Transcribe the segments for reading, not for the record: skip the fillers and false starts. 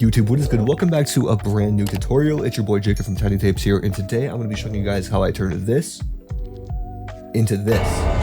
YouTube, what is good? Welcome back to a brand new tutorial. It's your boy Jacob from tinytapes here, and today I'm going to be showing you guys how I turn this into this.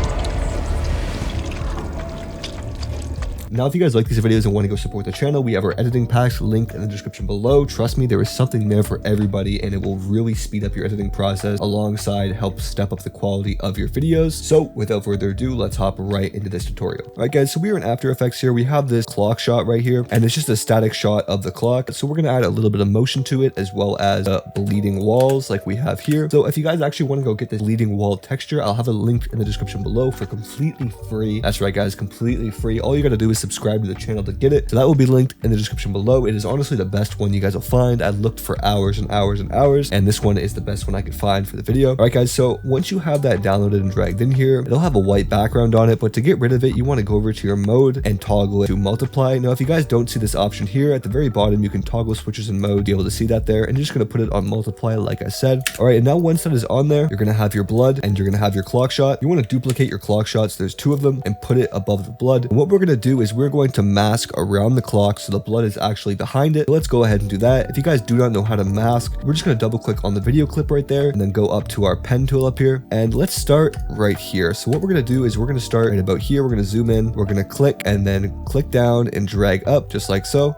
Now, if you guys like these videos and want to go support the channel, we have our editing packs linked in the description below. Trust me, there is something there for everybody, and it will really speed up your editing process alongside help step up the quality of your videos. So without further ado, let's hop right into this tutorial. All right, guys, so we are in After Effects here. We have this clock shot right here, and it's just a static shot of the clock. So we're going to add a little bit of motion to it, as well as bleeding walls like we have here. So if you guys actually want to go get this bleeding wall texture, I'll have a link in the description below for completely free. That's right, guys, completely free. All you got to do is subscribe to the channel to get it. So that will be linked in the description below. It is honestly the best one you guys will find. I looked for hours and hours and hours, and this one is the best one I could find for the video. All right, guys, so once you have that downloaded and dragged in here, it'll have a white background on it, but to get rid of it, you want to go over to your mode and toggle it to multiply. Now, if you guys don't see this option here at the very bottom, you can toggle switches in mode, be able to see that there, and you're just going to put it on multiply like I said. All right, and now once that is on there, you're going to have your blood and you're going to have your clock shot. You want to duplicate your clock shots. There's two of them, and put it above the blood. And what we're going to do is we're going to mask around the clock so the blood is actually behind it. So let's go ahead and do that. If you guys do not know how to mask, we're just going to double click on the video clip right there and then go up to our pen tool up here, and let's start right here. So what we're going to do is we're going to start right about here. We're going to zoom in, we're going to click and then click down and drag up just like so.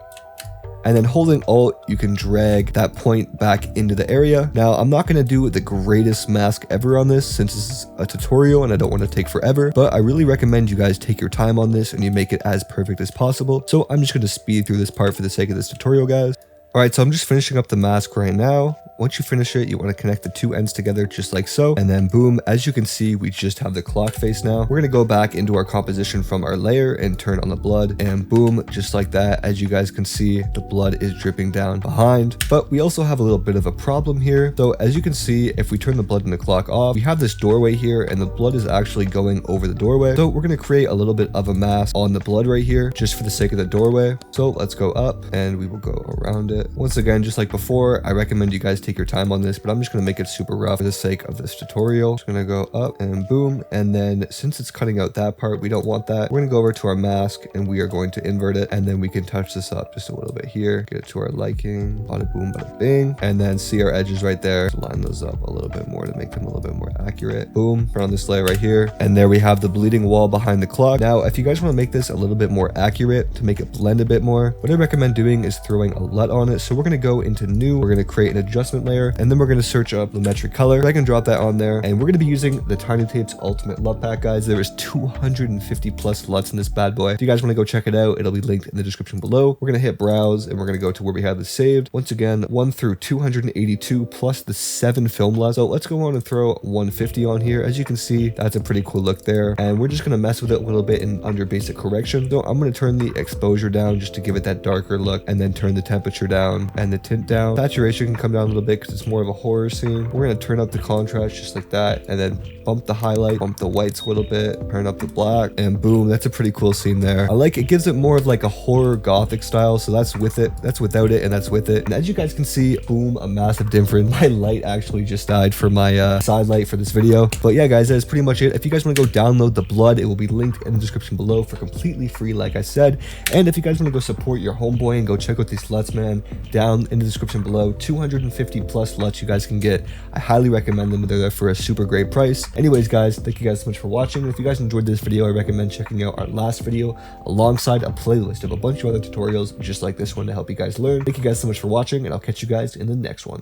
And then holding Alt, you can drag that point back into the area. Now, I'm not going to do the greatest mask ever on this since this is a tutorial and I don't want to take forever, but I really recommend you guys take your time on this and you make it as perfect as possible. So I'm just going to speed through this part for the sake of this tutorial, guys. All right, so I'm just finishing up the mask right now. Once you finish it, you want to connect the two ends together just like so. And then boom, as you can see, we just have the clock face now. We're going to go back into our composition from our layer and turn on the blood, and boom, just like that. As you guys can see, the blood is dripping down behind. But we also have a little bit of a problem here. So as you can see, if we turn the blood and the clock off, we have this doorway here and the blood is actually going over the doorway. So we're going to create a little bit of a mask on the blood right here just for the sake of the doorway. So let's go up and we will go around it. Once again, just like before, I recommend you guys take your time on this, but I'm just going to make it super rough for the sake of this tutorial. Just going to go up and boom, and then since it's cutting out that part, we don't want that. We're going to go over to our mask and we are going to invert it, and then we can touch this up just a little bit here, get it to our liking, bada boom, bada bing, and then see our edges right there. Line those up a little bit more to make them a little bit more accurate. Boom, turn on this layer right here, and there we have the bleeding wall behind the clock. Now, if you guys want to make this a little bit more accurate to make it blend a bit more, what I recommend doing is throwing a LUT on it. So we're going to go into new, we're going to create an adjustment layer, and then we're going to search up the metric color. I can drop that on there, and we're going to be using the tinytapes ultimate LUT pack, guys. There is 250 plus LUTs in this bad boy. If you guys want to go check it out, it'll be linked in the description below. We're going to hit browse and we're going to go to where we have this saved. Once again, 1 through 282 plus the 7 film LUTs. So let's go on and throw 150 on here. As you can see, that's a pretty cool look there, and we're just going to mess with it a little bit in under basic correction. So I'm going to turn the exposure down just to give it that darker look, and then turn the temperature down and the tint down. Saturation can come down a little bit because it's more of a horror scene. We're going to turn up the contrast just like that, and then bump the highlight, bump the whites a little bit, turn up the black, and boom, that's a pretty cool scene there. I like it. Gives it more of like a horror gothic style. So that's with it, that's without it, and that's with it. And as you guys can see, boom, a massive difference. My light actually just died for my side light for this video. But yeah, guys, that is pretty much it. If you guys want to go download the blood, it will be linked in the description below for completely free, like I said. And if you guys want to go support your homeboy and go check out these LUTs, man, down in the description below, 250 plus LUTs you guys can get. I highly recommend them. They're there for a super great price. Anyways, guys, thank you guys so much for watching. If you guys enjoyed this video, I recommend checking out our last video alongside a playlist of a bunch of other tutorials just like this one to help you guys learn. Thank you guys so much for watching, and I'll catch you guys in the next one.